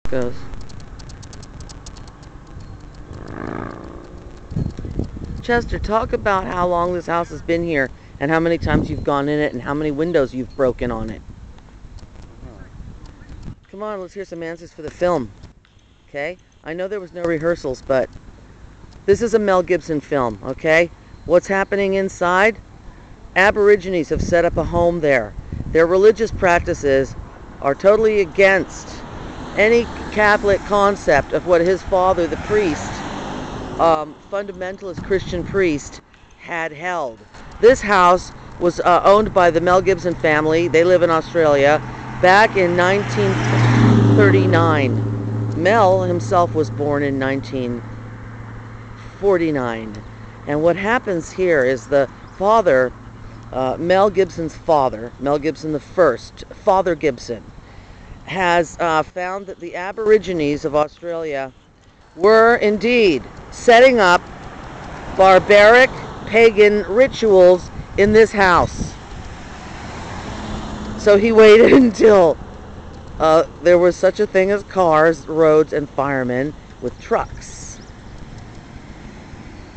goes. Chester, talk about how long this house has been here and how many times you've gone in it and how many windows you've broken on it. Come on, let's hear some answers for the film. Okay? I know there was no rehearsals, but this is a Mel Gibson film, okay? What's happening inside? Aborigines have set up a home there. Their religious practices are totally against any Catholic concept of what his father, the priest, fundamentalist Christian priest, had held. This house was owned by the Mel Gibson family. They live in Australia. Back in 1939. Mel himself was born in 1949. And what happens here is the father, Mel Gibson's father, Mel Gibson the first, Father Gibson, has found that the Aborigines of Australia were indeed setting up barbaric pagan rituals in this house. So he waited until there was such a thing as cars, roads, and firemen with trucks.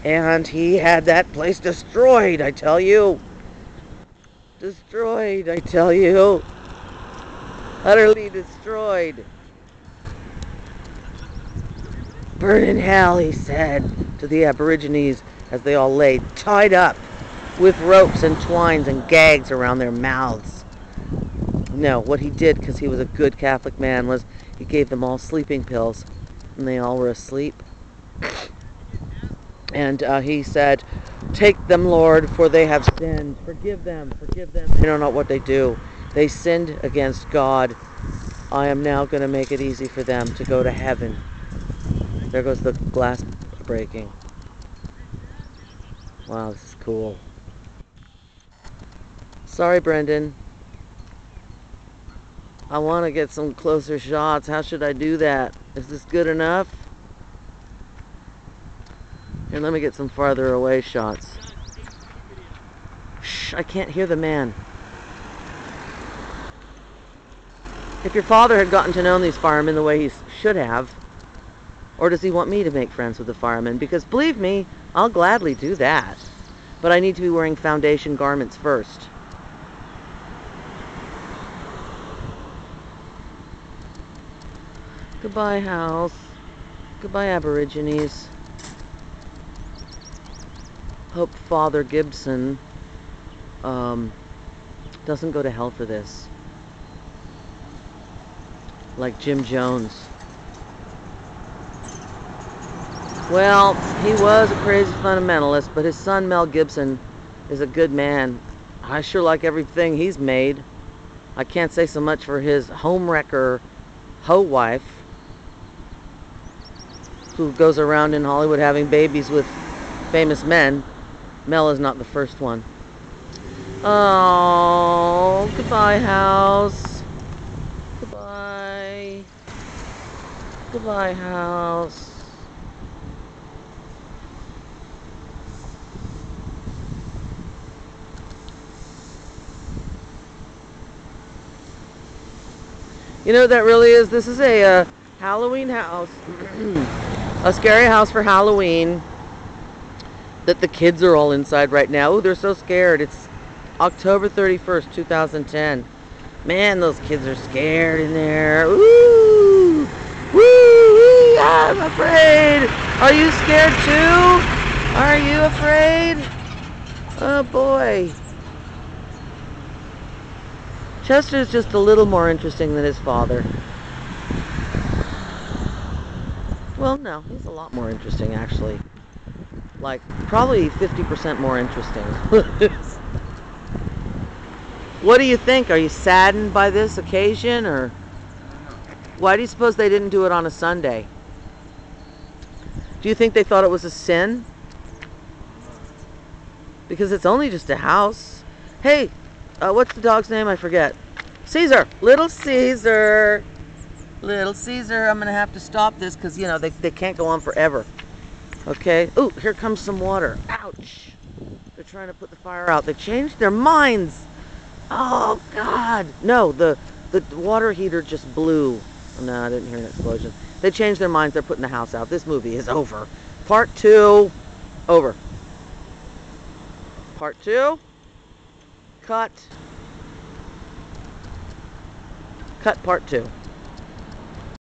And he had that place destroyed, I tell you. Destroyed, I tell you. Utterly destroyed. Burn in hell, he said to the Aborigines as they all lay tied up with ropes and twines and gags around their mouths. No, what he did, because he was a good Catholic man, was he gave them all sleeping pills, and they all were asleep. And he said, "Take them, Lord, for they have sinned. Forgive them, forgive them. They don't know what they do. They sinned against God. I am now going to make it easy for them to go to heaven." There goes the glass breaking. Wow, this is cool. Sorry, Brendan. I want to get some closer shots. How should I do that? Is this good enough? Here, let me get some farther away shots. Shh, I can't hear the man. If your father had gotten to know these firemen the way he should have, or does he want me to make friends with the firemen? Because believe me, I'll gladly do that. But I need to be wearing foundation garments first. Goodbye, house. Goodbye, Aborigines. Hope Father Gibson doesn't go to hell for this. Like Jim Jones. Well, he was a crazy fundamentalist, but his son Mel Gibson is a good man. I sure like everything he's made. I can't say so much for his homewrecker hoe wife, who goes around in Hollywood having babies with famous men. Mel is not the first one. Oh, goodbye, house. Goodbye. Goodbye, house. You know what that really is? This is a Halloween house. A scary house for Halloween that the kids are all inside right now. Oh, they're so scared. It's October 31st, 2010. Man, those kids are scared in there. Ooh! Woo! I'm afraid! Are you scared too? Are you afraid? Oh boy. Chester's just a little more interesting than his father. Well, no, he's a lot more interesting, actually. Like, probably 50% more interesting. What do you think? Are you saddened by this occasion, or why do you suppose they didn't do it on a Sunday? Do you think they thought it was a sin? Because it's only just a house. Hey, what's the dog's name? I forget. Caesar. Little Caesar. Little Caesar. I'm going to have to stop this because, you know, they can't go on forever. Okay. Ooh, here comes some water. Ouch. They're trying to put the fire out. They changed their minds. Oh, God. No, the water heater just blew. No, I didn't hear an explosion. They changed their minds. They're putting the house out. This movie is over. Part 2, over. Part 2, cut. Cut part 2.